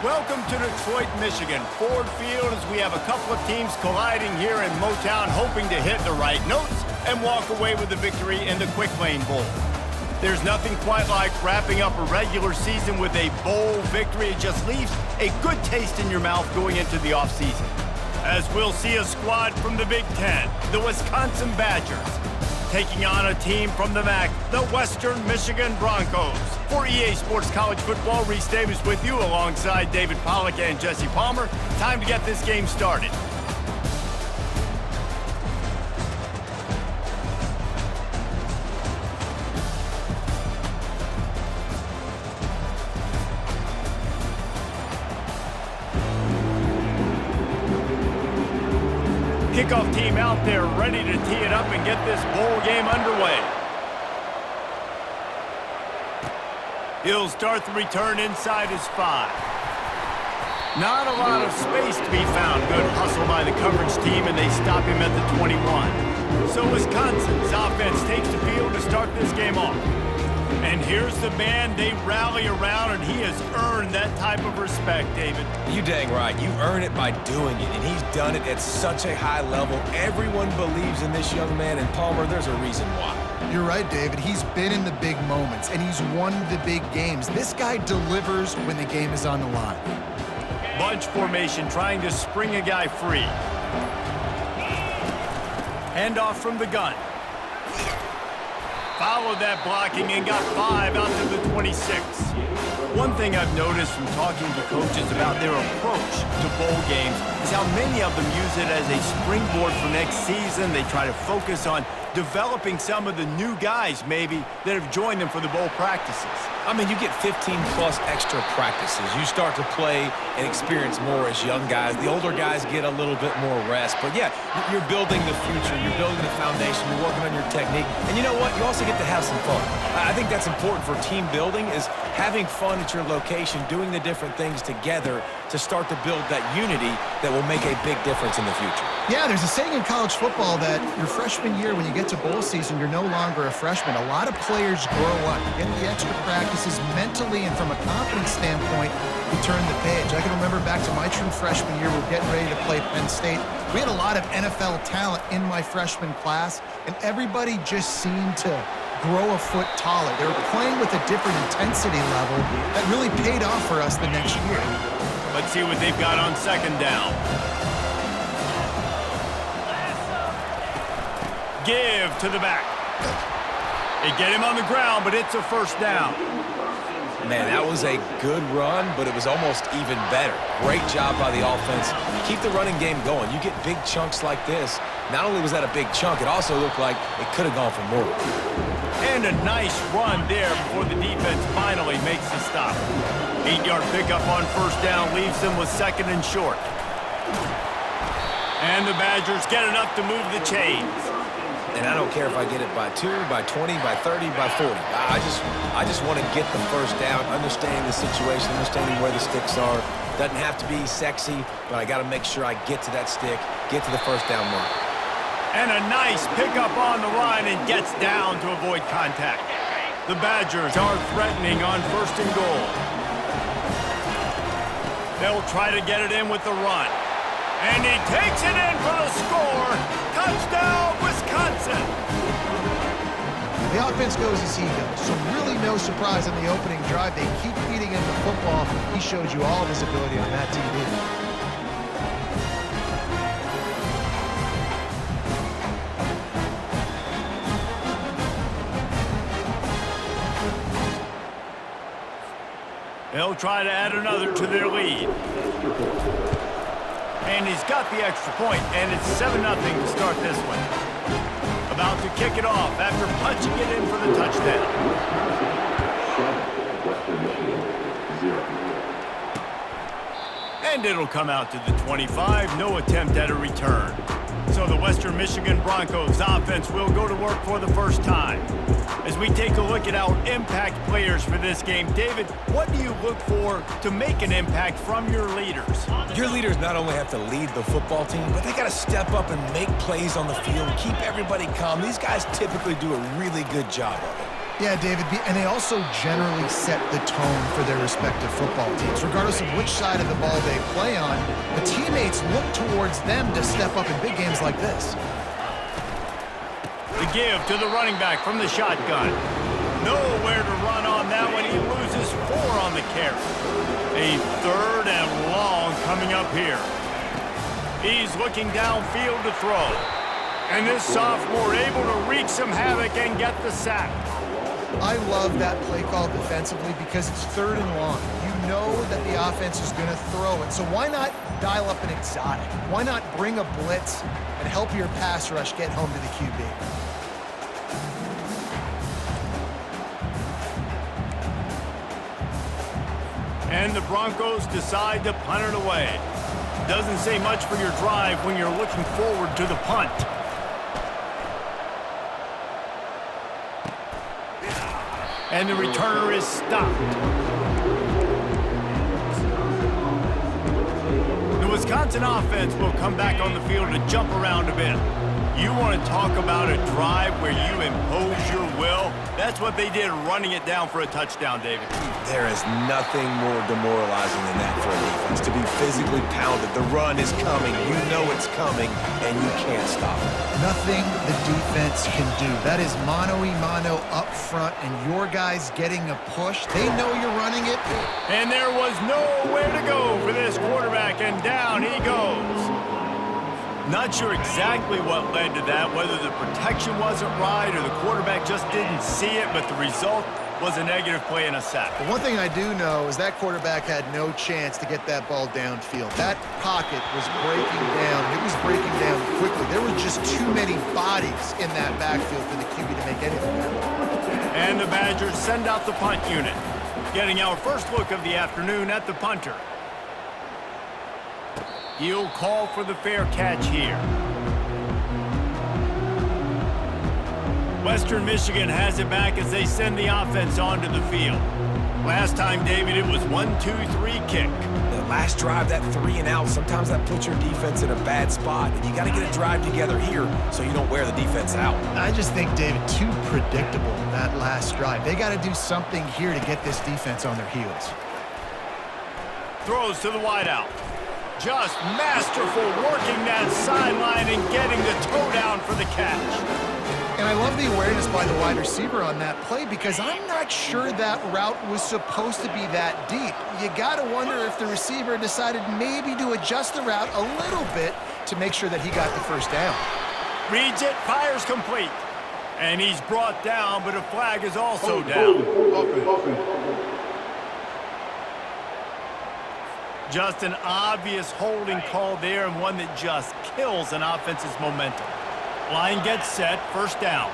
Welcome to Detroit, Michigan. Ford Field as we have a couple of teams colliding here in Motown, hoping to hit the right notes and walk away with the victory in the Quick Lane Bowl. There's nothing quite like wrapping up a regular season with a bowl victory. It just leaves a good taste in your mouth going into the offseason. As we'll see a squad from the Big Ten, the Wisconsin Badgers, taking on a team from the MAC, the Western Michigan Broncos. For EA Sports College Football, Reese Davis with you alongside David Pollack and Jesse Palmer. Time to get this game started. Kickoff team out there ready to tee it up and get this bowl game underway. He'll start the return inside his 5. Not a lot of space to be found. Good hustle by the coverage team, and they stop him at the 21. So Wisconsin's offense takes the field to start this game off. And here's the man they rally around, and he has earned that type of respect, David. You dang right. You earn it by doing it, and he's done it at such a high level. Everyone believes in this young man, and Palmer, there's a reason why. You're right, David. He's been in the big moments, and he's won the big games. This guy delivers when the game is on the line. Bunch formation, trying to spring a guy free. Handoff from the gun. Followed that blocking and got 5 out to the 26. One thing I've noticed from talking to coaches about their approach to bowl games is how many of them use it as a springboard for next season. They try to focus on developing some of the new guys, maybe, that have joined them for the bowl practices. I mean, you get 15-plus extra practices. You start to play and experience more as young guys. The older guys get a little bit more rest. But, yeah, you're building the future. You're building the foundation. You're working on your technique. And you know what? You also get to have some fun. I think that's important for team building is having fun at your location, doing the different things together to start to build that unity that will make a big difference in the future. Yeah, there's a saying in college football that your freshman year, when you get to bowl season, you're no longer a freshman. A lot of players grow up, get the extra practices mentally, and from a confidence standpoint, you turn the page. I can remember back to my true freshman year, we're getting ready to play Penn State. We had a lot of NFL talent in my freshman class, and everybody just seemed to grow a foot taller. They were playing with a different intensity level that really paid off for us the next year. Let's see what they've got on second down. Give to the back. They get him on the ground, but it's a first down. Man, that was a good run, but it was almost even better. Great job by the offense. Keep the running game going. You get big chunks like this. Not only was that a big chunk, it also looked like it could have gone for more. And a nice run there before the defense finally makes the stop. 8-yard pickup on first down leaves them with second and short. And the Badgers get enough to move the chains. And I don't care if I get it by 2, by 20, by 30, by 40. I just want to get the first down, understanding the situation, understanding where the sticks are. Doesn't have to be sexy, but I got to make sure I get to that stick, get to the first down mark. And a nice pickup on the line and gets down to avoid contact. The Badgers are threatening on first and goal. They'll try to get it in with the run. And he takes it in for the score. Touchdown, Wisconsin. The offense goes as he goes, so really no surprise on the opening drive. They keep feeding him the football. He shows you all of his ability on that TV. They'll try to add another to their lead. And he's got the extra point, and it's 7-0 to start this one. About to kick it off after punching it in for the touchdown. And it'll come out to the 25. No attempt at a return. So the Western Michigan Broncos offense will go to work for the first time. As we take a look at our impact players for this game, David, what do you look for to make an impact from your leaders? Your leaders not only have to lead the football team, but they got to step up and make plays on the field, keep everybody calm. These guys typically do a really good job of it. Yeah, David, and they also generally set the tone for their respective football teams. Regardless of which side of the ball they play on, the teammates look towards them to step up in big games like this. The give to the running back from the shotgun. Nowhere to run on that one. He loses 4 on the carry. A 3rd and long coming up here. He's looking downfield to throw. And this sophomore able to wreak some havoc and get the sack. I love that play call defensively because it's 3rd and long. You know that the offense is going to throw it. So why not dial up an exotic? Why not bring a blitz and help your pass rush get home to the QB? And the Broncos decide to punt it away. Doesn't say much for your drive when you're looking forward to the punt. And the returner is stopped. The Wisconsin offense will come back on the field to jump around a bit. You want to talk about a drive where you impose your will? That's what they did, running it down for a touchdown, David. There is nothing more demoralizing than that for a defense, to be physically pounded. The run is coming. You know it's coming, and you can't stop it. Nothing the defense can do. That is mano-a-mano up front, and your guys getting a push. They know you're running it. And there was nowhere to go for this quarterback, and down he goes. Not sure exactly what led to that, whether the protection wasn't right or the quarterback just didn't see it, but the result was a negative play and a sack. But one thing I do know is that quarterback had no chance to get that ball downfield. That pocket was breaking down. It was breaking down quickly. There were just too many bodies in that backfield for the QB to make anything happen. And the Badgers send out the punt unit, getting our first look of the afternoon at the punter. He'll call for the fair catch here. Western Michigan has it back as they send the offense onto the field. Last time, David, it was 1-2-3 kick. The last drive, that 3 and out, sometimes that puts your defense in a bad spot. And you got to get a drive together here so you don't wear the defense out. I just think, David, too predictable that last drive. They got to do something here to get this defense on their heels. Throws to the wideout. Just masterful working that sideline and getting the toe down for the catch. And I love the awareness by the wide receiver on that play because I'm not sure that route was supposed to be that deep. You got to wonder if the receiver decided maybe to adjust the route a little bit to make sure that he got the first down. Reads it, fires complete. And he's brought down, but a flag is also down. Just an obvious holding call there, and one that just kills an offense's momentum. Line gets set, first down.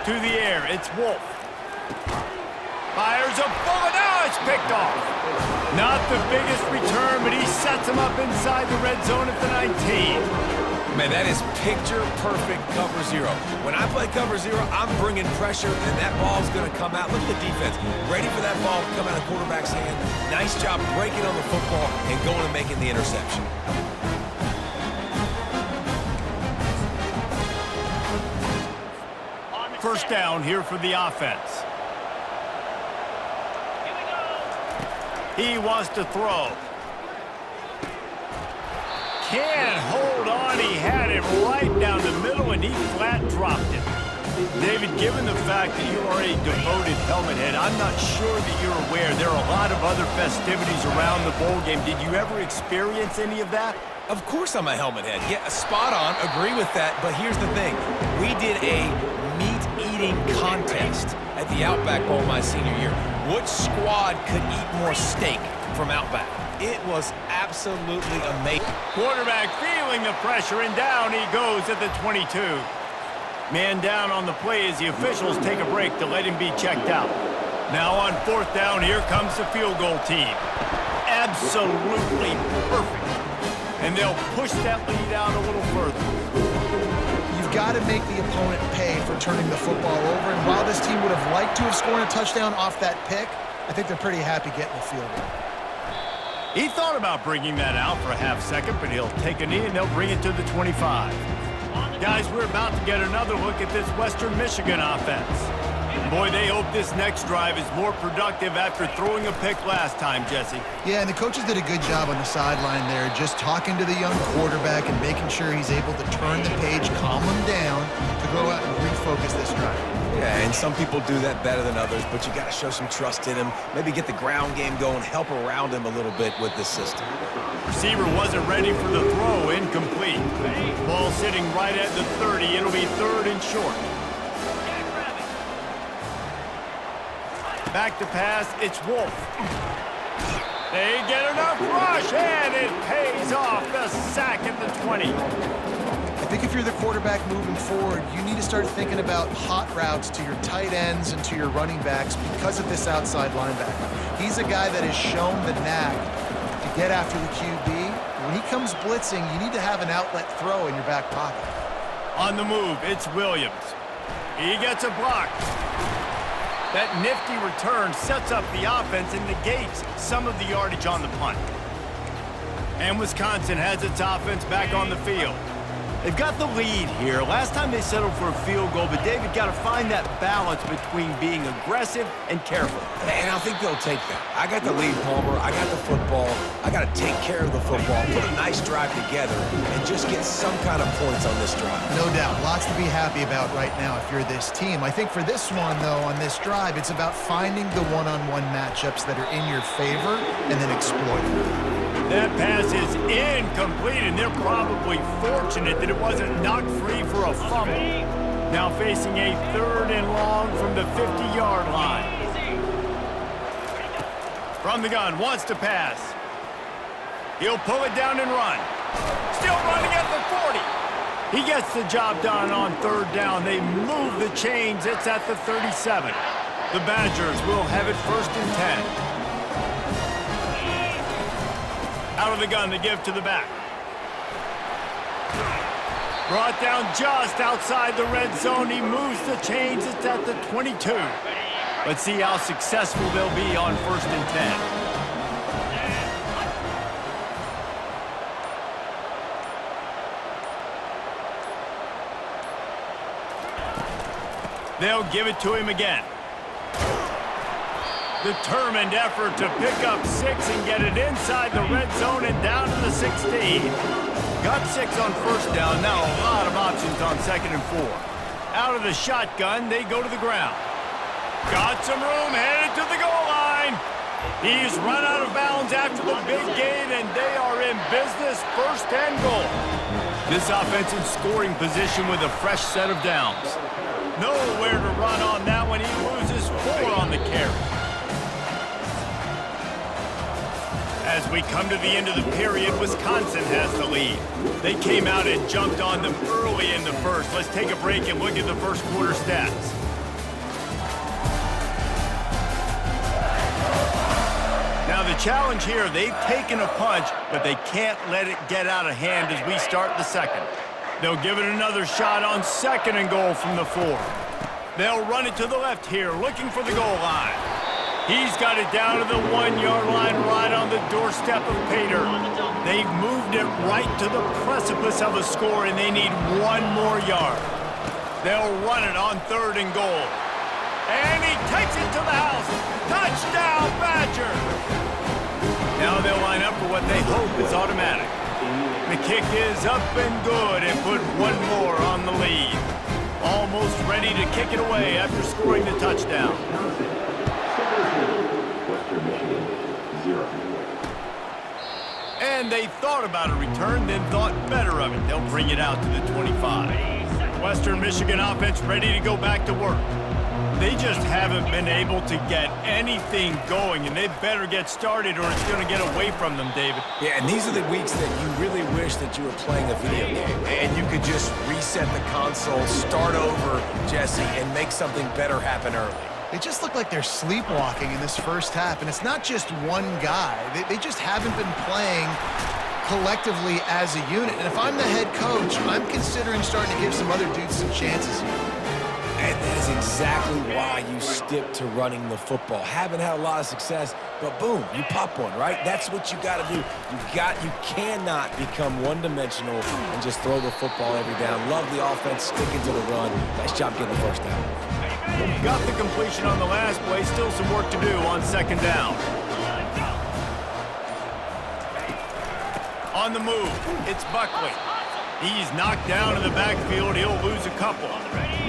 To the air, it's Wolf. Fires a bullet, now it's picked off. Not the biggest return, but he sets him up inside the red zone at the 19. Man, that is picture-perfect cover zero. When I play cover zero, I'm bringing pressure, and that ball's going to come out. Look at the defense. Ready for that ball to come out of the quarterback's hand. Nice job breaking on the football and going and making the interception. First down here for the offense. He wants to throw. Can't hold on. He had it right down the middle, and he flat dropped it. David, given the fact that you are a devoted helmet head, I'm not sure that you're aware there are a lot of other festivities around the bowl game. Did you ever experience any of that? Of course I'm a helmet head. Yeah, spot on. Agree with that. But here's the thing. We did a meat-eating contest at the Outback Bowl my senior year. Which squad could eat more steak from Outback? It was absolutely amazing. Quarterback feeling the pressure, and down he goes at the 22. Man down on the play as the officials take a break to let him be checked out. Now on fourth down, here comes the field goal team. Absolutely perfect. And they'll push that lead out a little further. You've got to make the opponent pay for turning the football over. And while this team would have liked to have scored a touchdown off that pick, I think they're pretty happy getting the field goal. He thought about bringing that out for a half second, but he'll take a knee and they'll bring it to the 25. Guys, we're about to get another look at this Western Michigan offense. Boy, they hope this next drive is more productive after throwing a pick last time, Jesse. Yeah, and the coaches did a good job on the sideline there, just talking to the young quarterback and making sure he's able to turn the page, calm him down, to go out and refocus this drive. Yeah, and some people do that better than others, but you got to show some trust in him. Maybe get the ground game going, help around him a little bit with this system. Receiver wasn't ready for the throw, incomplete. Ball sitting right at the 30. It'll be 3rd and short. Back to pass, it's Wolf. They get enough rush, and it pays off. The sack at the 20. I think if you're the quarterback moving forward, you need to start thinking about hot routes to your tight ends and to your running backs because of this outside linebacker. He's a guy that has shown the knack to get after the QB. When he comes blitzing, you need to have an outlet throw in your back pocket. On the move, it's Williams. He gets a block. That nifty return sets up the offense and negates some of the yardage on the punt. And Wisconsin has its offense back on the field. They've got the lead here. Last time they settled for a field goal, but David got to find that balance between being aggressive and careful. And I think they'll take that. I got the lead, Palmer. I got the football. I got to take care of the football, put a nice drive together, and just get some kind of points on this drive. No doubt. Lots to be happy about right now if you're this team. I think for this one, though, on this drive, it's about finding the one-on-one matchups that are in your favor and then exploiting them. That pass is incomplete, and they're probably fortunate that it wasn't knocked free for a fumble. Now facing a 3rd and long from the 50-yard line. From the gun, wants to pass. He'll pull it down and run. Still running at the 40. He gets the job done on 3rd down. They move the chains. It's at the 37. The Badgers will have it 1st and 10. Out of the gun to give to the back. Brought down just outside the red zone. He moves the chains. It's at the 22. Let's see how successful they'll be on 1st and 10. They'll give it to him again. Determined effort to pick up 6 and get it inside the red zone and down to the 16. Got 6 on 1st down. Now a lot of options on 2nd and 4. Out of the shotgun, they go to the ground. Got some room, headed to the goal line. He's run out of bounds after the big gain, and they are in business, 1st and goal. This offense in scoring position with a fresh set of downs. Nowhere to run on that one. He loses 4 on the carry. As we come to the end of the period, Wisconsin has the lead. They came out and jumped on them early in the 1st. Let's take a break and look at the 1st quarter stats. Now the challenge here, they've taken a punch, but they can't let it get out of hand as we start the 2nd. They'll give it another shot on 2nd and goal from the 4. They'll run it to the left here, looking for the goal line. He's got it down to the 1-yard line, right on the doorstep of Pater. They've moved it right to the precipice of a score, and they need 1 more yard. They'll run it on 3rd and goal. And he takes it to the house. Touchdown, Badgers! Now they'll line up for what they hope is automatic. The kick is up and good and put 1 more on the lead. Almost ready to kick it away after scoring the touchdown. And they thought about a return, then thought better of it. They'll bring it out to the 25. Western Michigan offense ready to go back to work. They just haven't been able to get anything going, and they better get started or it's going to get away from them, David. Yeah, and these are the weeks that you really wish that you were playing a video game, and you could just reset the console, start over, Jesse, and make something better happen early. They just look like they're sleepwalking in this 1st half, and it's not just one guy. They just haven't been playing collectively as a unit. And if I'm the head coach, I'm considering starting to give some other dudes some chances here. And that is exactly why you stick to running the football. Haven't had a lot of success, but boom, you pop one, right? That's what you got to do. You cannot become one-dimensional and just throw the football every down. Love the offense, sticking to the run. Nice job getting the first down. Got the completion on the last play. Still some work to do on second down. On the move, it's Buckley. He's knocked down in the backfield. He'll lose a couple.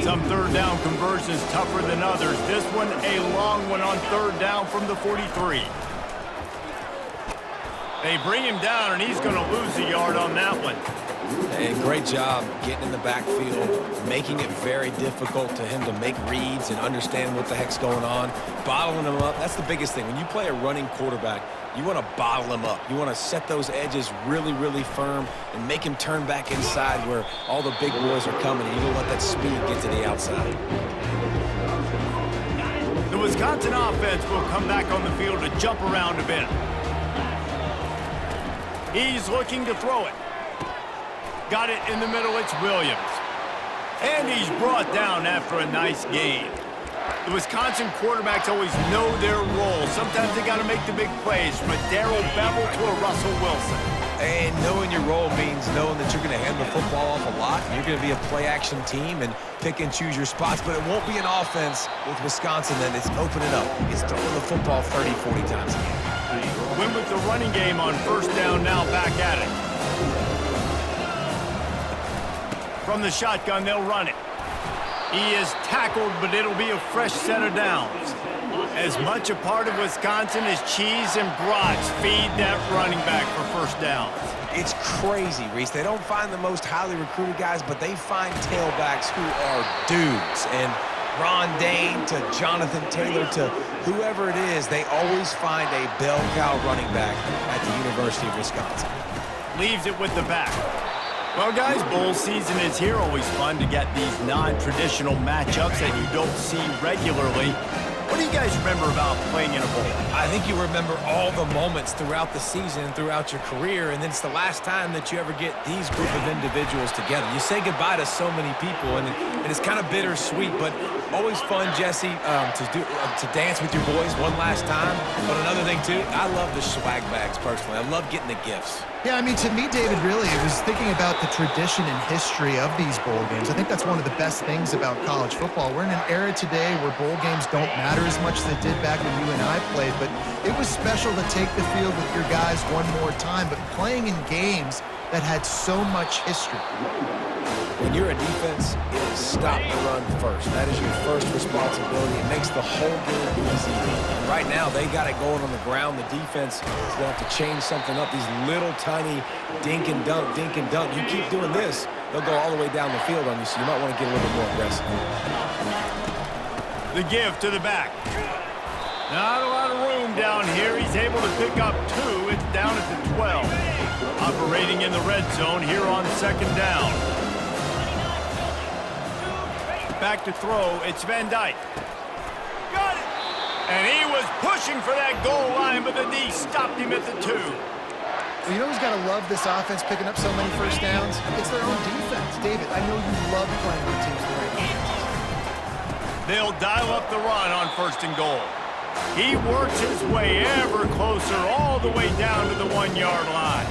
Some third down conversions tougher than others. This one, a long one on third down from the 43. They bring him down, and he's going to lose a yard on that one. And great job getting in the backfield, making it very difficult to him to make reads and understand what the heck's going on, bottling him up. That's the biggest thing. When you play a running quarterback, you want to bottle him up. You want to set those edges really, really firm and make him turn back inside where all the big boys are coming, and you don't let that speed get to the outside. The Wisconsin offense will come back on the field to jump around a bit. He's looking to throw it. Got it in the middle, it's Williams. And he's brought down after a nice gain. The Wisconsin quarterbacks always know their role. Sometimes they got to make the big plays, from a Darrell Bevell to a Russell Wilson. And knowing your role means knowing that you're going to hand the football off a lot. You're going to be a play-action team and pick and choose your spots, but it won't be an offense with Wisconsin that it's opening up. It's throwing the football 30, 40 times a game. Win with the running game on first down, now back at it. From the shotgun, they'll run it. He is tackled, but it'll be a fresh set of downs. As much a part of Wisconsin as cheese and brats feed that running back for first downs. It's crazy, Reese. They don't find the most highly recruited guys, but they find tailbacks who are dudes. And Ron Dane to Jonathan Taylor to whoever it is, they always find a bell cow running back at the University of Wisconsin. Leaves it with the back. Well, guys, bowl season is here. Always fun to get these non-traditional matchups that you don't see regularly. What do you guys remember about playing in a bowl? I think you remember all the moments throughout the season, throughout your career, and then it's the last time that you ever get these group of individuals together. You say goodbye to so many people, and it's kind of bittersweet, but always fun, Jesse, to dance with your boys one last time. But another thing, too, I love the swag bags, personally. I love getting the gifts. Yeah, I mean, to me, David, really, it was thinking about the tradition and history of these bowl games. I think that's one of the best things about college football. We're in an era today where bowl games don't matter as much as they did back when you and I played, but it was special to take the field with your guys one more time, but playing in games that had so much history. When you're a defense, it is stop the run first. That is your first responsibility. It makes the whole game easy. And right now, they got it going on the ground. The defense is going to have to change something up. These little tiny dink and dunk, dink and dunk. You keep doing this, they'll go all the way down the field on you, so you might want to get a little bit more aggressive. The give to the back. Not a lot of room down here. He's able to pick up two. It's down at the 12. Operating in the red zone here on second down. Back to throw, it's Van Dyke. Got it! And he was pushing for that goal line, but the D stopped him at the 2. Well, you know who's got to love this offense picking up so many first downs? It's their own defense. David, I know you love playing on teams the right defenses. They'll dial up the run on first and goal. He works his way ever closer all the way down to the 1-yard line.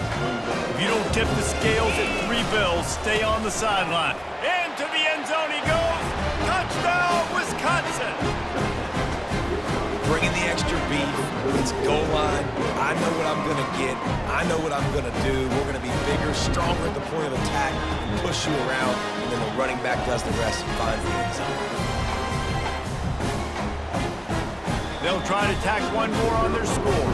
If you don't tip the scales at 3 bills, stay on the sideline. Into the end zone he goes. Touchdown, Wisconsin! Bringing the extra beef. It's goal line. I know what I'm going to get. I know what I'm going to do. We're going to be bigger, stronger at the point of attack, and push you around, and then the running back does the rest and finds the end zone. They'll try to tack one more on their score.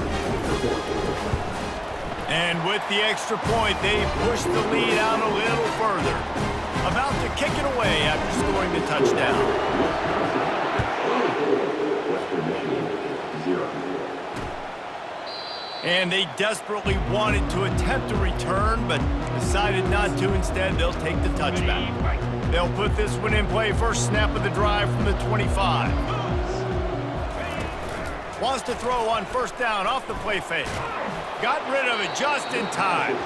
And with the extra point, they push the lead out a little further. About to kick it away after scoring the touchdown. And they desperately wanted to attempt a return, but decided not to. Instead, they'll take the touchback. They'll put this one in play. First snap of the drive from the 25. Wants to throw on first down off the play fake. Got rid of it just in time.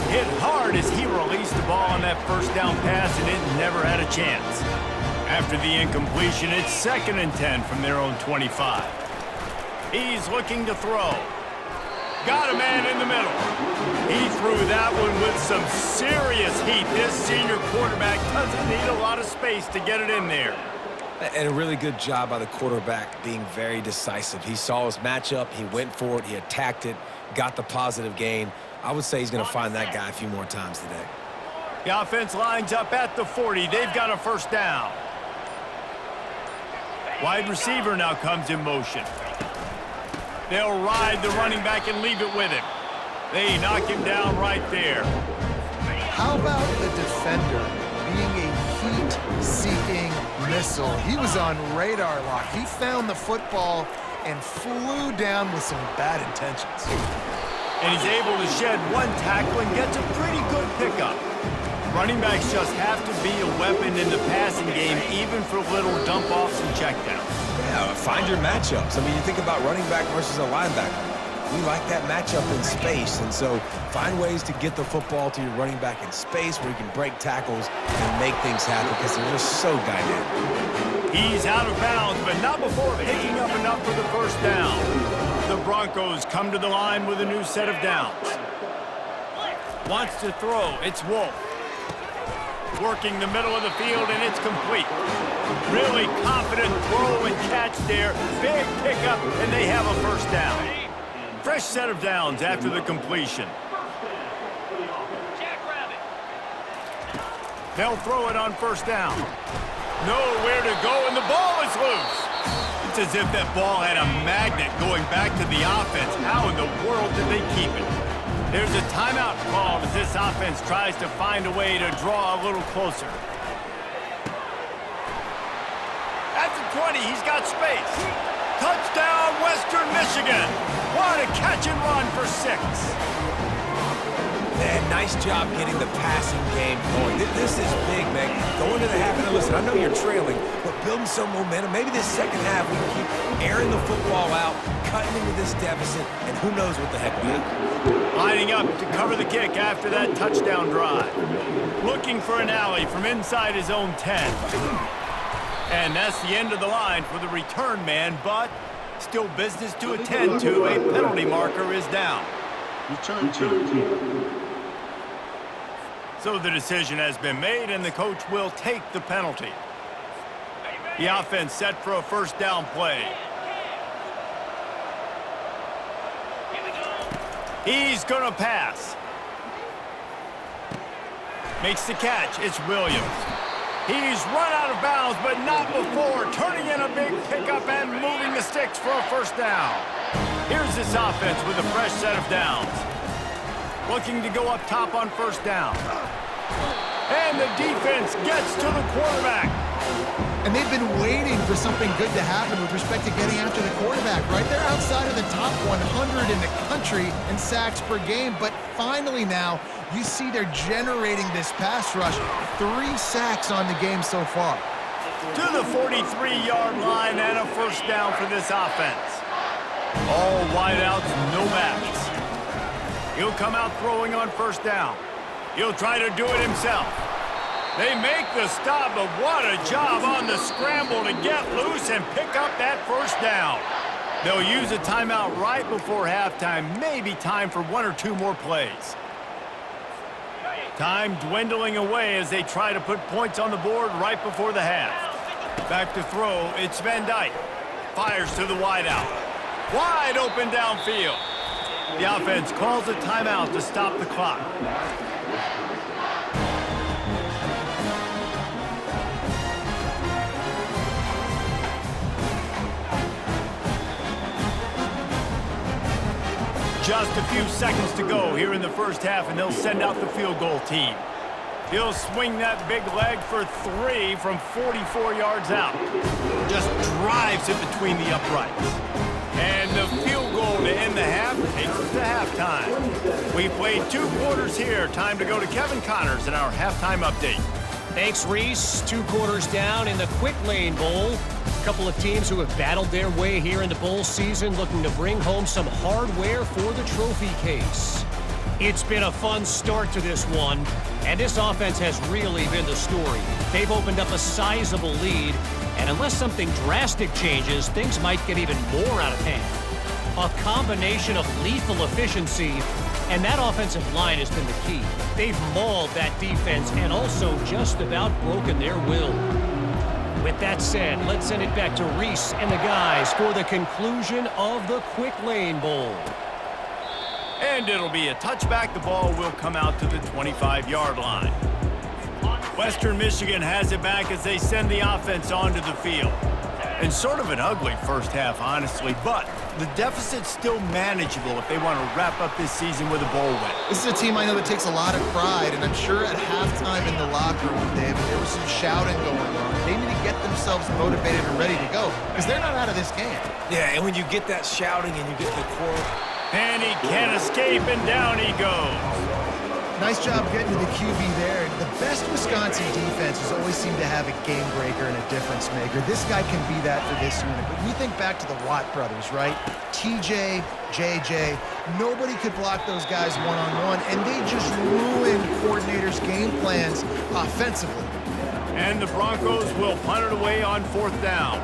Hit hard as he released the ball on that first down pass, and it never had a chance. After the incompletion, it's 2nd and 10 from their own 25. He's looking to throw. Got a man in the middle. He threw that one with some serious heat. This senior quarterback doesn't need a lot of space to get it in there. And a really good job by the quarterback being very decisive. He saw his matchup, he went for it, he attacked it, got the positive gain. I would say he's going to find that guy a few more times today. The offense lines up at the 40. They've got a first down. Wide receiver now comes in motion. They'll ride the running back and leave it with him. They knock him down right there. How about the defender being a heat-seeking missile? He was on radar lock. He found the football and flew down with some bad intentions. And he's able to shed one tackle and gets a pretty good pickup. Running backs just have to be a weapon in the passing game, even for little dump-offs and checkdowns. Yeah, find your matchups. I mean, you think about running back versus a linebacker. We like that matchup in space, and so find ways to get the football to your running back in space where you can break tackles and make things happen because they're just so dynamic. He's out of bounds, but not before picking up enough for the first down. The Broncos come to the line with a new set of downs. Wants to throw. It's Wolf. Working the middle of the field, and it's complete. Really confident throw and catch there. Big pickup, and they have a first down. Fresh set of downs after the completion. They'll throw it on first down. Nowhere to go, and the ball is loose. It's as if that ball had a magnet going back to the offense. How in the world did they keep it? There's a timeout called as this offense tries to find a way to draw a little closer. At the 20, he's got space. Touchdown, Western Michigan. What a catch and run for 6. Man, nice job getting the passing game going. This is big, man. Going to the half, and listen, I know you're trailing, but building some momentum. Maybe this second half we can keep airing the football out, cutting into this deficit, and who knows what the heck will happen. Lining up to cover the kick after that touchdown drive. Looking for an alley from inside his own 10. And that's the end of the line for the return man, but still business to attend to. A penalty marker is down. Return team. So the decision has been made, and the coach will take the penalty. The offense set for a first down play. He's going to pass. Makes the catch. It's Williams. He's run out of bounds, but not before turning in a big pickup and moving the sticks for a first down. Here's this offense with a fresh set of downs. Looking to go up top on first down. And the defense gets to the quarterback. And they've been waiting for something good to happen with respect to getting after the quarterback, right? They're outside of the top 100 in the country in sacks per game, but finally now you see they're generating this pass rush. 3 sacks on the game so far. To the 43-yard line and a first down for this offense. All wideouts, no backs. He'll come out throwing on first down. He'll try to do it himself. They make the stop, but what a job on the scramble to get loose and pick up that first down. They'll use a timeout right before halftime, maybe time for 1 or 2 more plays. Time dwindling away as they try to put points on the board right before the half. Back to throw, it's Van Dyke. Fires to the wideout. Wide open downfield. The offense calls a timeout to stop the clock. Just a few seconds to go here in the first half, and they'll send out the field goal team. He'll swing that big leg for 3 from 44 yards out. Just drives it between the uprights. And the field goal to end the half takes us to halftime. We've played 2 quarters here. Time to go to Kevin Connors in our halftime update. Thanks, Reese. 2 quarters down in the Quick Lane Bowl. A couple of teams who have battled their way here into bowl season looking to bring home some hardware for the trophy case. It's been a fun start to this one, and this offense has really been the story. They've opened up a sizable lead, and unless something drastic changes, things might get even more out of hand. A combination of lethal efficiency, and that offensive line has been the key. They've mauled that defense and also just about broken their will. With that said, let's send it back to Reese and the guys for the conclusion of the Quick Lane Bowl. And it'll be a touchback. The ball will come out to the 25-yard line. Western Michigan has it back as they send the offense onto the field. And sort of an ugly first half, honestly, but the deficit's still manageable if they want to wrap up this season with a bowl win. This is a team I know that takes a lot of pride, and I'm sure at halftime in the locker room, David, there was some shouting going on. They need to get themselves motivated and ready to go, because they're not out of this game. Yeah, and when you get that shouting and you get the core. And he can't escape, and down he goes. Nice job getting to the QB there. The best Wisconsin defenses always seem to have a game breaker and a difference maker. This guy can be that for this unit. But you think back to the Watt brothers, right? TJ, JJ, nobody could block those guys one-on-one, and they just ruined coordinators' game plans offensively. And the Broncos will punt it away on 4th down.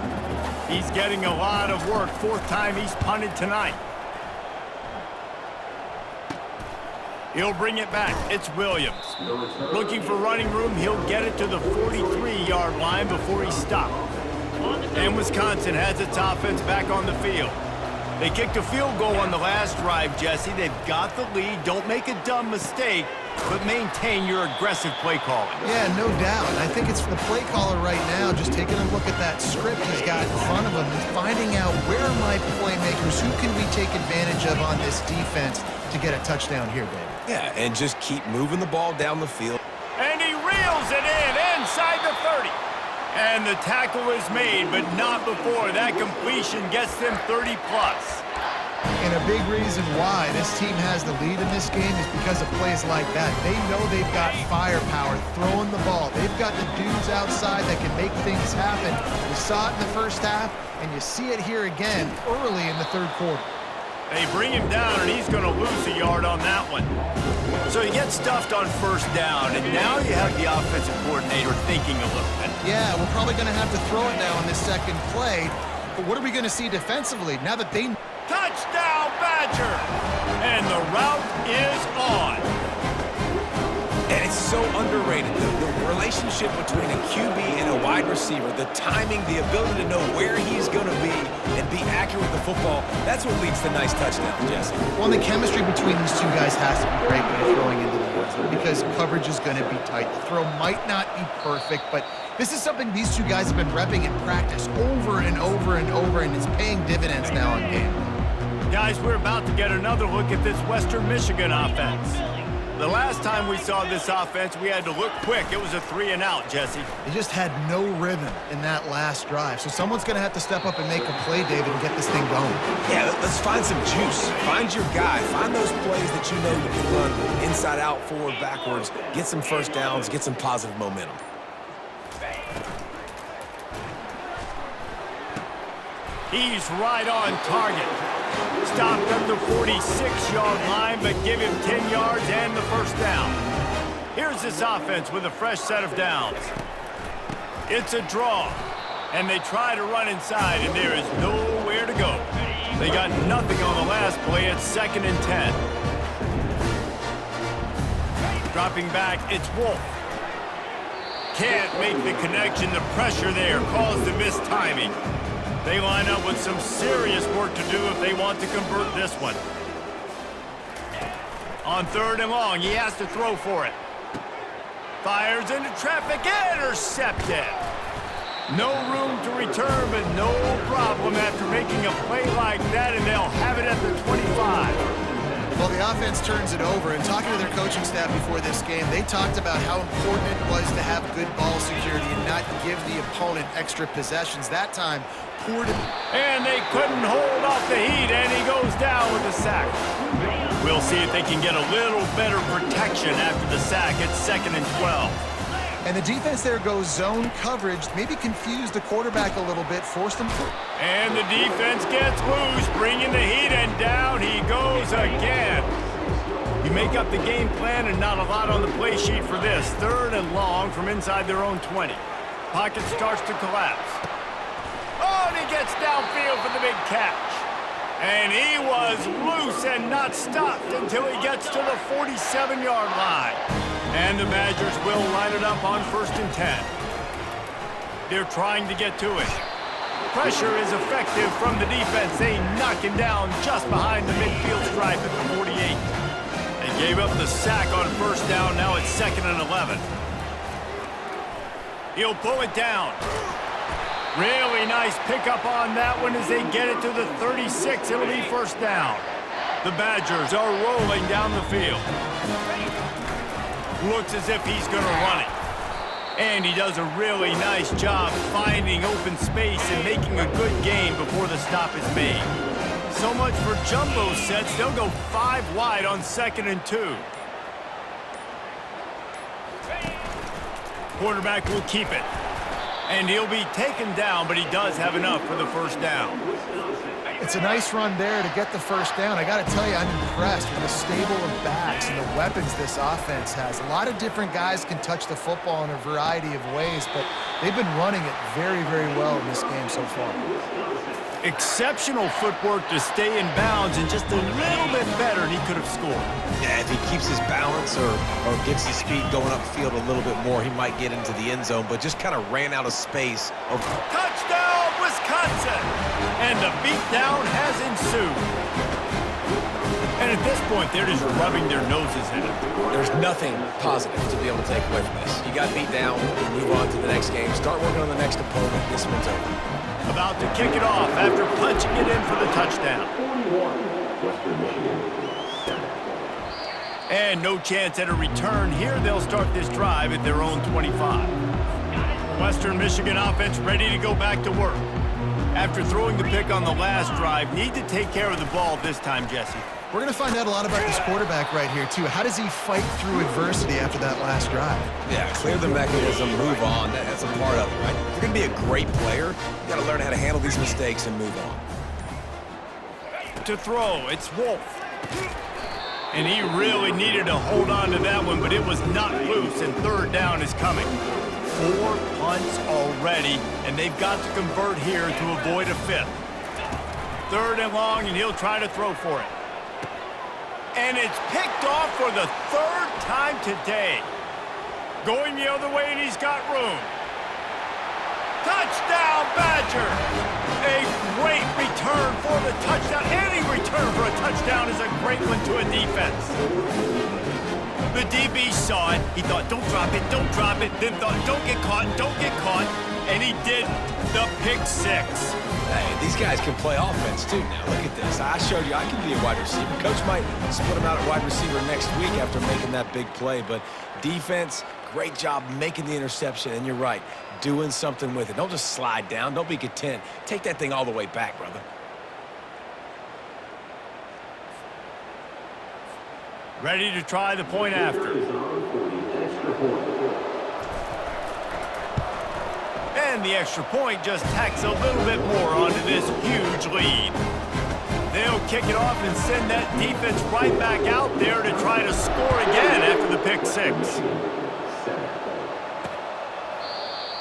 He's getting a lot of work. 4th time he's punted tonight. He'll bring it back. It's Williams. Looking for running room. He'll get it to the 43-yard line before he stopped. And Wisconsin has its offense back on the field. They kicked a field goal on the last drive, Jesse. They've got the lead. Don't make a dumb mistake, but maintain your aggressive play calling. Yeah, no doubt. I think it's for the play caller right now, just taking a look at that script he's got in front of him and finding out where are my playmakers, who can we take advantage of on this defense to get a touchdown here, David. Yeah, and just keep moving the ball down the field. And he reels it in inside the 30. And the tackle is made, but not before that completion gets them 30+. And a big reason why this team has the lead in this game is because of plays like that. They know they've got firepower throwing the ball. They've got the dudes outside that can make things happen. You saw it in the first half, and you see it here again early in the third quarter. They bring him down, and he's going to lose a yard on that one. So he gets stuffed on 1st down, and now you have the offensive coordinator thinking a little bit. Yeah, we're probably going to have to throw it now on this second play. But what are we going to see defensively now that they... Touchdown, Badger! And the route is on. And it's so underrated. The relationship between a QB and a wide receiver, the timing, the ability to know where he's going to be and be accurate with the football, that's what leads to nice touchdowns, Jesse. Well, the chemistry between these two guys has to be great when you're throwing into the woods because coverage is going to be tight. The throw might not be perfect, but this is something these two guys have been repping in practice over and over and over, and it's paying dividends now in game. Guys, we're about to get another look at this Western Michigan offense. The last time we saw this offense, we had to look quick. It was a 3-and-out, Jesse. They just had no rhythm in that last drive. So someone's going to have to step up and make a play, David, and get this thing going. Yeah, let's find some juice. Find your guy. Find those plays that you know you can run inside out, forward, backwards. Get some first downs. Get some positive momentum. He's right on target. Stopped at the 46-yard line, but give him 10 yards and the first down. Here's this offense with a fresh set of downs. It's a draw, and they try to run inside, and there is nowhere to go. They got nothing on the last play. It's 2nd and 10. Dropping back, it's Wolf. Can't make the connection. The pressure there caused the missed timing. They line up with some serious work to do if they want to convert this one. On 3rd and long, he has to throw for it. Fires into traffic, intercepted. No room to return, but no problem after making a play like that, and they'll have it at the 25. Well, the offense turns it over, and talking to their coaching staff before this game, they talked about how important it was to have good ball security and not give the opponent extra possessions. That time, and they couldn't hold off the heat, and he goes down with a sack. We'll see if they can get a little better protection after the sack. It's 2nd and 12. And the defense there goes zone coverage, maybe confused the quarterback a little bit, forced him to... And the defense gets loose, bringing the heat, and down he goes again. You make up the game plan and not a lot on the play sheet for this. 3rd and long from inside their own 20. Pocket starts to collapse. Oh, and he gets downfield for the big catch. And he was loose and not stopped until he gets to the 47-yard line. And the Badgers will line it up on 1st and 10. They're trying to get to it. Pressure is effective from the defense. They knock him down just behind the midfield stripe at the 48. They gave up the sack on 1st down. Now it's 2nd and 11. He'll pull it down. Really nice pickup on that one as they get it to the 36. It'll be 1st down. The Badgers are rolling down the field. Looks as if he's going to run it. And he does a really nice job finding open space and making a good gain before the stop is made. So much for jumbo sets. They'll go 5 wide on 2nd and 2. Quarterback will keep it. And he'll be taken down, but he does have enough for the 1st down. It's a nice run there to get the 1st down. I got to tell you, I'm impressed with the stable of backs and the weapons this offense has. A lot of different guys can touch the football in a variety of ways, but they've been running it very, very well in this game so far. Exceptional footwork to stay in bounds, and just a little bit better, and he could have scored. Yeah, if he keeps his balance or gets his speed going upfield a little bit more, he might get into the end zone, but just kind of ran out of space. Touchdown, Wisconsin! And the beatdown has ensued. And at this point, they're just rubbing their noses in it. There's nothing positive to be able to take away from this. You got beat down, you move on to the next game, start working on the next opponent. This one's over. About to kick it off after punching it in for the touchdown. And no chance at a return here. They'll start this drive at their own 25. Western Michigan offense ready to go back to work. After throwing the pick on the last drive, need to take care of the ball this time, Jesse. We're going to find out a lot about this quarterback right here, too. How does he fight through adversity after that last drive? Yeah, clear the mechanism, move on. That's a part of it, right? If you're going to be a great player, you got to learn how to handle these mistakes and move on. To throw, it's Wolf. And he really needed to hold on to that one, but it was not loose, and 3rd down is coming. 4 punts already, and they've got to convert here to avoid a 5th. 3rd and long, and he'll try to throw for it. And it's picked off for the 3rd time today. Going the other way, and he's got room. Touchdown, Badger! A great return for the touchdown. Any return for a touchdown is a great one to a defense. The DB saw it. He thought, don't drop it, don't drop it. Then thought, don't get caught, don't get caught. And he didn't. The pick 6. Hey, these guys can play offense, too, now. Look at this. I showed you I can be a wide receiver. Coach might split him out at wide receiver next week after making that big play. But defense, great job making the interception. And you're right, doing something with it. Don't just slide down. Don't be content. Take that thing all the way back, brother. Ready to try the point after. And the extra point just tacks a little bit more onto this huge lead. They'll kick it off and send that defense right back out there to try to score again after the pick 6.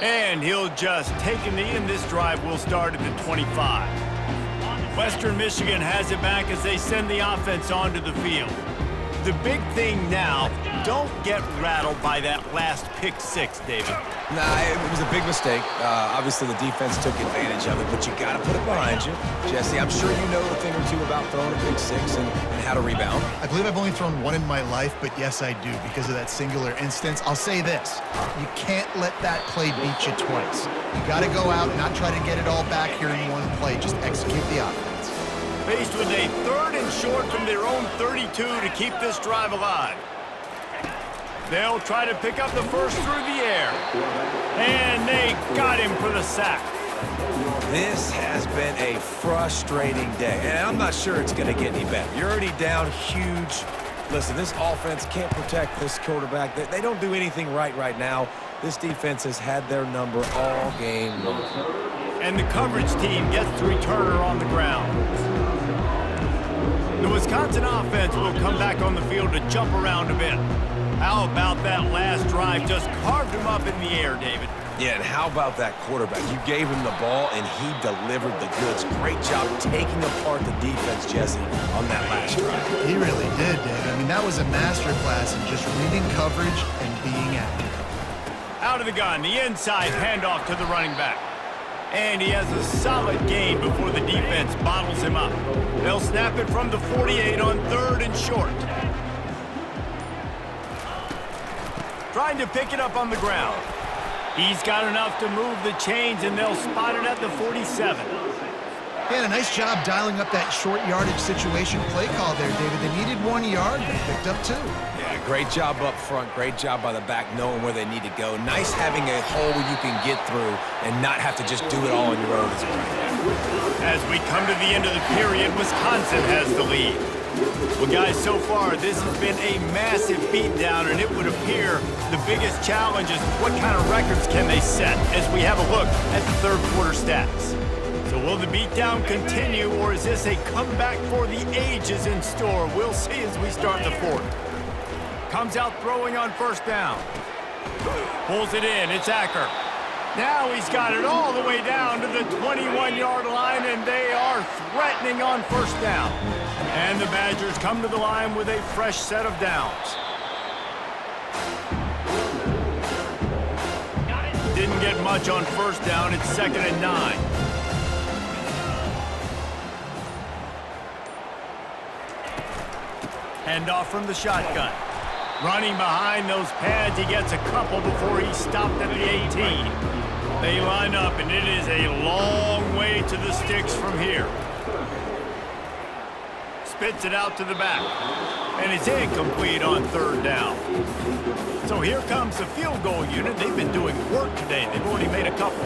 And he'll just take a knee, and this drive will start at the 25. Western Michigan has it back as they send the offense onto the field. The big thing now, don't get rattled by that last pick 6, David. Nah, it was a big mistake. Obviously, the defense took advantage of it, but you got to put it behind you. Jesse, I'm sure you know a thing or two about throwing a pick 6 and how to rebound. I believe I've only thrown one in my life, but yes, I do because of that singular instance. I'll say this. You can't let that play beat you twice. You got to go out and not try to get it all back here in one play. Just execute the offense. Faced with a 3rd and short from their own 32 to keep this drive alive. They'll try to pick up the first through the air. And they got him for the sack. This has been a frustrating day, and I'm not sure it's going to get any better. You're already down huge. Listen, this offense can't protect this quarterback. They don't do anything right now. This defense has had their number all game long. And the coverage team gets the returner on the ground. The Wisconsin offense will come back on the field to jump around a bit. How about that last drive? Just carved him up in the air, David. Yeah, and how about that quarterback? You gave him the ball, and he delivered the goods. Great job taking apart the defense, Jesse, on that last drive. He really did, Dave. I mean, that was a masterclass in just reading coverage and being accurate. Out of the gun, the inside handoff to the running back. And he has a solid gain before the defense bottles him up. They'll snap it from the 48 on 3rd and short. Trying to pick it up on the ground. He's got enough to move the chains, and they'll spot it at the 47. He had a nice job dialing up that short yardage situation play call there, David. They needed 1 yard, and they picked up 2. Yeah, great job up front. Great job by the back knowing where they need to go. Nice having a hole you can get through and not have to just do it all on your own as a running back. As we come to the end of the period, Wisconsin has the lead. Well, guys, so far, this has been a massive beatdown, and it would appear the biggest challenge is what kind of records can they set as we have a look at the third quarter stats. So will the beatdown continue, or is this a comeback for the ages in store? We'll see as we start the fourth. Comes out throwing on first down. Pulls it in. It's Acker. Now he's got it all the way down to the 21-yard line, and they are threatening on first down. And the Badgers come to the line with a fresh set of downs. Didn't get much on first down. It's 2nd and 9. Handoff from the shotgun. Running behind those pads, he gets a couple before he's stopped at the 18. They line up, and it is a long way to the sticks from here. Spits it out to the back, and it's incomplete on 3rd down. So here comes the field goal unit. They've been doing work today. They've already made a couple.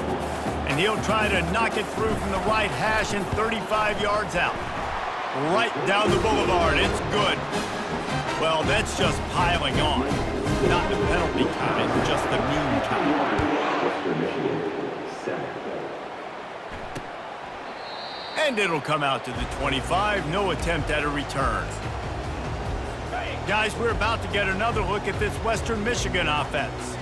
And he'll try to knock it through from the right hash and 35 yards out. Right down the boulevard. It's good. Well, that's just piling on. Not the penalty kind, just the mean kind. And it'll come out to the 25. No attempt at a return. Guys, we're about to get another look at this Western Michigan offense.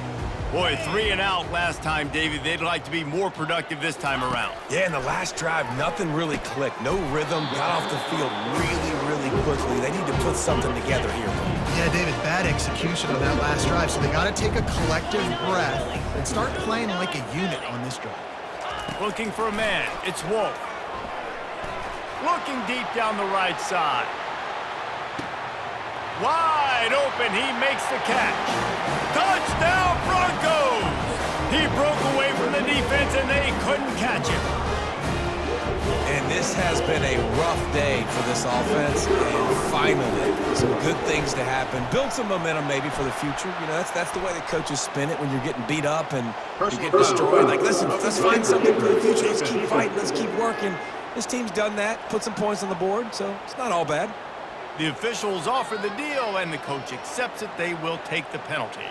Boy, 3 and out last time, Davey. They'd like to be more productive this time around. Yeah, in the last drive, nothing really clicked. No rhythm, got off the field really quickly. They need to put something together here. Yeah, David, bad execution on that last drive, so they got to take a collective breath and start playing like a unit on this drive. Looking for a man. It's Wolf. Looking deep down the right side. Wide open, he makes the catch. Touchdown, Broncos! He broke away from the defense, and they couldn't catch him. And this has been a rough day for this offense, and finally, some good things to happen. Build some momentum maybe for the future. You know, that's the way the coaches spin it when you're getting beat up and you get destroyed. Like, listen, let's find something for the future. Let's keep fighting. Let's keep working. This team's done that, put some points on the board, so it's not all bad. The officials offer the deal, and the coach accepts it. They will take the penalty.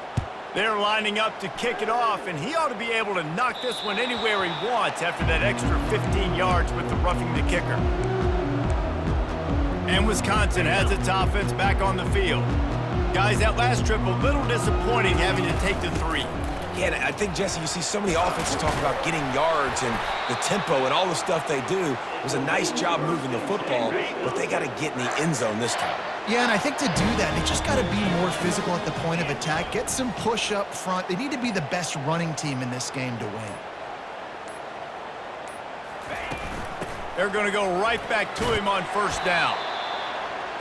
They're lining up to kick it off, and he ought to be able to knock this one anywhere he wants after that extra 15 yards with the roughing the kicker. And Wisconsin has its offense back on the field. Guys, that last trip, a little disappointing having to take the 3. Yeah, and I think, Jesse, you see so many offenses talk about getting yards and the tempo and all the stuff they do. It was a nice job moving the football, but they got to get in the end zone this time. Yeah, and I think to do that, they just got to be more physical at the point of attack, get some push up front. They need to be the best running team in this game to win. They're going to go right back to him on first down.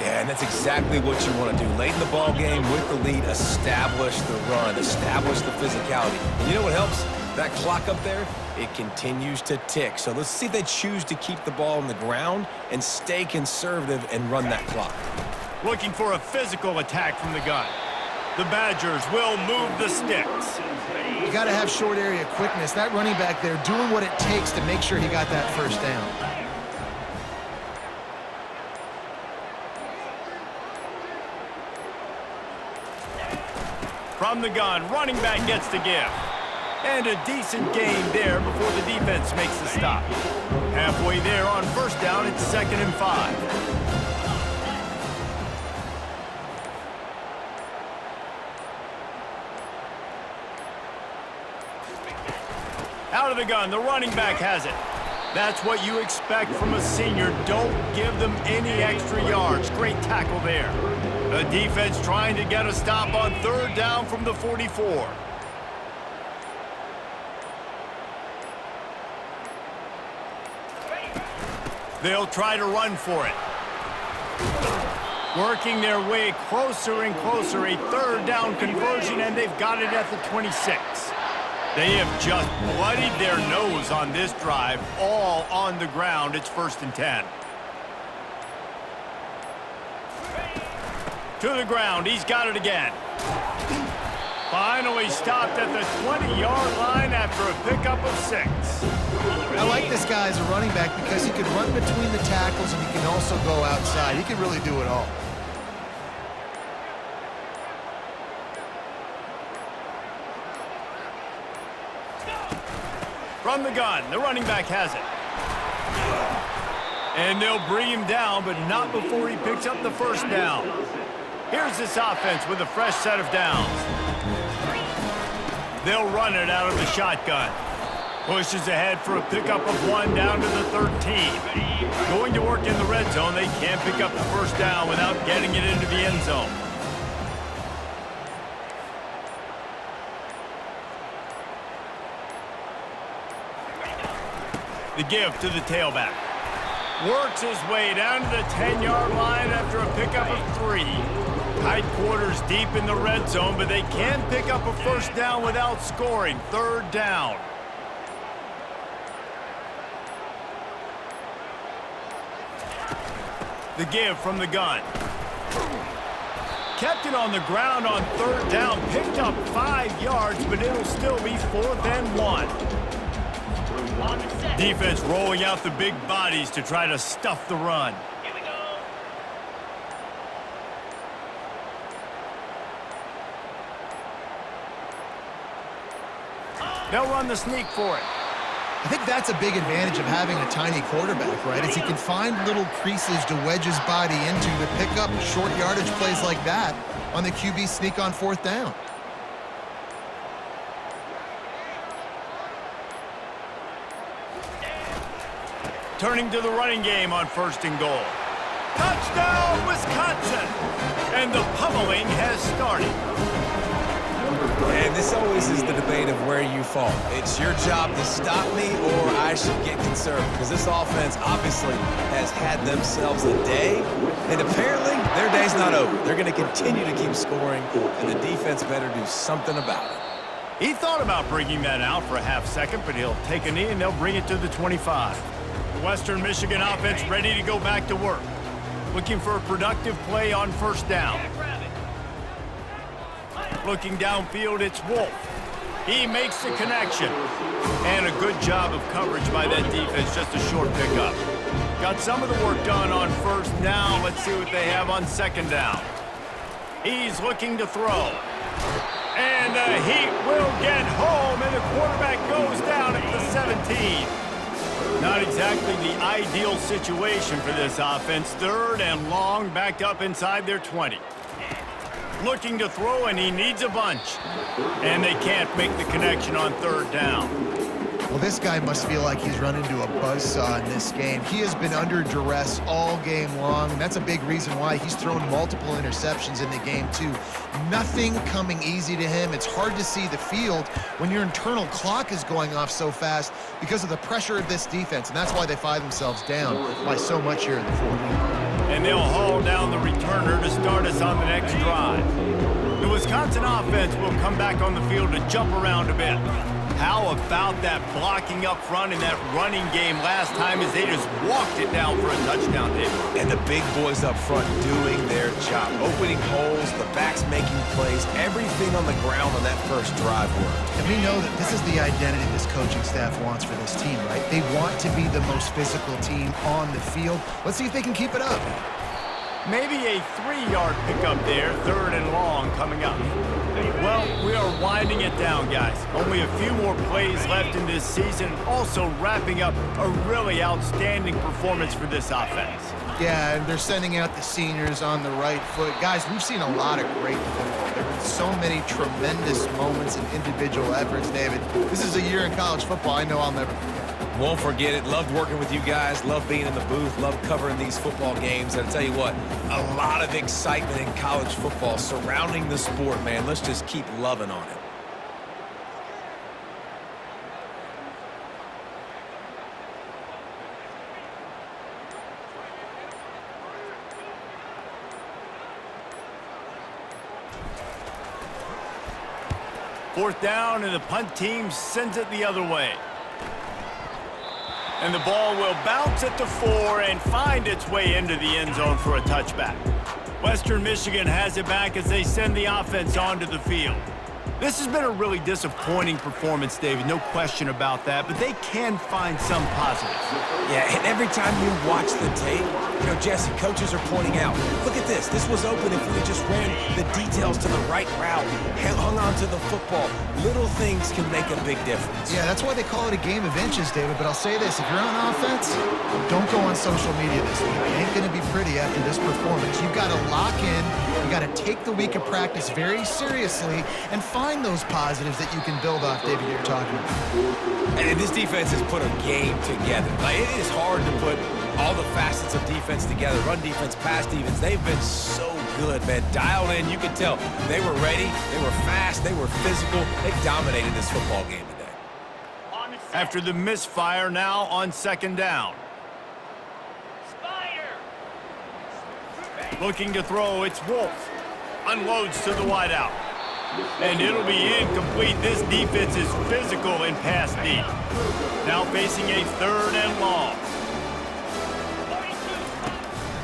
Yeah, and that's exactly what you want to do. Late in the ball game with the lead, establish the run, establish the physicality. And you know what helps? That clock up there, it continues to tick. So let's see if they choose to keep the ball on the ground and stay conservative and run that clock. Looking for a physical attack from the gun. The Badgers will move the sticks. You got to have short area quickness. That running back there doing what it takes to make sure he got that first down. From the gun, running back gets the give. And a decent gain there before the defense makes the stop. Halfway there on first down, it's 2nd and 5. Out of the gun, the running back has it. That's what you expect from a senior. Don't give them any extra yards. Great tackle there. The defense trying to get a stop on 3rd down from the 44. They'll try to run for it. Working their way closer and closer. A 3rd down conversion, and they've got it at the 26. They have just bloodied their nose on this drive, all on the ground. It's 1st and 10. To the ground, he's got it again. Finally stopped at the 20-yard line after a pickup of 6. I like this guy as a running back because he can run between the tackles and he can also go outside. He can really do it all. From the gun, the running back has it. And they'll bring him down, but not before he picks up the 1st down. Here's this offense with a fresh set of downs. They'll run it out of the shotgun. Pushes ahead for a pickup of 1 down to the 13. Going to work in the red zone, they can't pick up the 1st down without getting it into the end zone. The give to the tailback. Works his way down to the 10-yard line after a pickup of 3. Tight quarters deep in the red zone, but they can pick up a 1st down without scoring. 3rd down. The give from the gun. Kept it on the ground on 3rd down. Picked up 5 yards, but it'll still be 4th and 1. Defense rolling out the big bodies to try to stuff the run. Here we go. They'll run the sneak for it. I think that's a big advantage of having a tiny quarterback, right? Is he can find little creases to wedge his body into to pick up short yardage plays like that on the QB sneak on 4th down. Turning to the running game on 1st and goal. Touchdown, Wisconsin! And the pummeling has started. And this always is the debate of where you fall. It's your job to stop me or I should get conservative, because this offense obviously has had themselves a day, and apparently their day's not over. They're going to continue to keep scoring, and the defense better do something about it. He thought about bringing that out for a half second, but he'll take a knee and they'll bring it to the 25. Western Michigan offense ready to go back to work. Looking for a productive play on 1st down. Looking downfield, it's Wolf. He makes the connection. And a good job of coverage by that defense, just a short pickup. Got some of the work done on 1st down. Let's see what they have on 2nd down. He's looking to throw. And the heat will get home, and the quarterback goes down at the 17. Not exactly the ideal situation for this offense. 3rd and long, backed up inside their 20. Looking to throw, and he needs a bunch. And they can't make the connection on 3rd down. Well, this guy must feel like he's run into a buzzsaw in this game. He has been under duress all game long, and that's a big reason why he's thrown multiple interceptions in the game, too. Nothing coming easy to him. It's hard to see the field when your internal clock is going off so fast because of the pressure of this defense, and that's why they find themselves down by so much here in the 4th. And they'll haul down the returner to start us on the next drive. The Wisconsin offense will come back on the field to jump around a bit. How about that blocking up front in that running game last time as they just walked it down for a touchdown, David? And the big boys up front doing their job. Opening holes, the backs making plays, everything on the ground on that 1st drive worked. And we know that this is the identity this coaching staff wants for this team, right? They want to be the most physical team on the field. Let's see if they can keep it up. Maybe a 3-yard pickup there, 3rd and long coming up. Well, we are winding it down, guys. Only a few more plays left in this season, also wrapping up a really outstanding performance for this offense. Yeah, and they're sending out the seniors on the right foot. Guys, we've seen a lot of great football. There have been so many tremendous moments and individual efforts, David. This is a year in college football I know I'll never forget. Won't forget it. Loved working with you guys. Loved being in the booth. Loved covering these football games. And I'll tell you what, a lot of excitement in college football surrounding the sport, man. Let's just keep loving on it. Fourth down, and the punt team sends it the other way. And the ball will bounce at the 4 and find its way into the end zone for a touchback. Western Michigan has it back as they send the offense onto the field. This has been a really disappointing performance, David, no question about that, but they can find some positives. Yeah, and every time you watch the tape, you know, Jesse, coaches are pointing out, look at this. This was open if we just ran the details to the right route, hung on to the football. Little things can make a big difference. Yeah, that's why they call it a game of inches, David. But I'll say this, if you're on offense, don't go on social media this week. It ain't going to be pretty after this performance. You've got to lock in. You got to take the week of practice very seriously and find those positives that you can build off, David, you're talking about. And this defense has put a game together. Like, it is hard to put all the facets of defense together. Run defense, pass defense. They've been so good, man. Dialed in. You can tell they were ready. They were fast. They were physical. They dominated this football game today. After the misfire, now on second down. Looking to throw, it's Wolf. Unloads to the wideout. And it'll be incomplete. This defense is physical and pass deep. Now facing a third and long.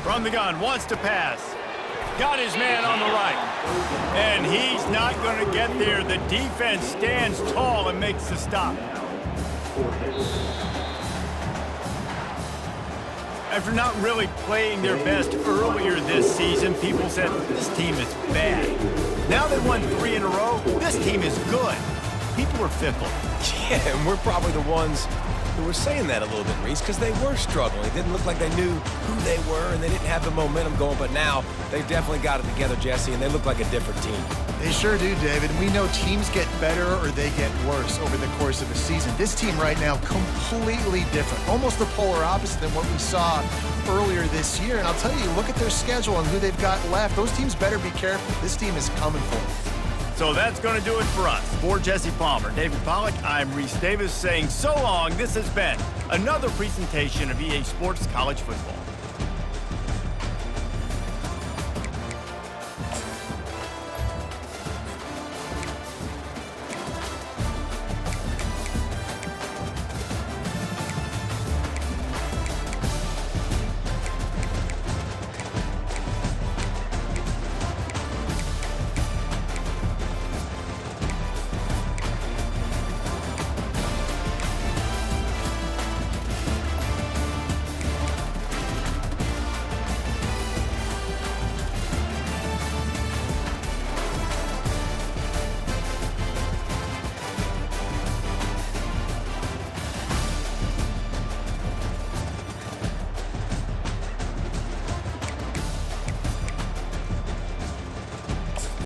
From the gun, wants to pass. Got his man on the right. And he's not going to get there. The defense stands tall and makes the stop. After not really playing their best earlier this season, people said, this team is bad. Now they won 3 in a row. This team is good. People are fickle. Yeah, and we're probably the ones who were saying that a little bit, Reese, because they were struggling. It didn't look like they knew who they were, and they didn't have the momentum going. But now they've definitely got it together, Jesse, and they look like a different team. They sure do, David. We know teams get better or they get worse over the course of a season. This team right now, completely different. Almost the polar opposite than what we saw earlier this year. And I'll tell you, look at their schedule and who they've got left. Those teams better be careful. This team is coming for them. So that's going to do it for us. For Jesse Palmer, David Pollack, I'm Reese Davis saying so long. This has been another presentation of EA Sports College Football.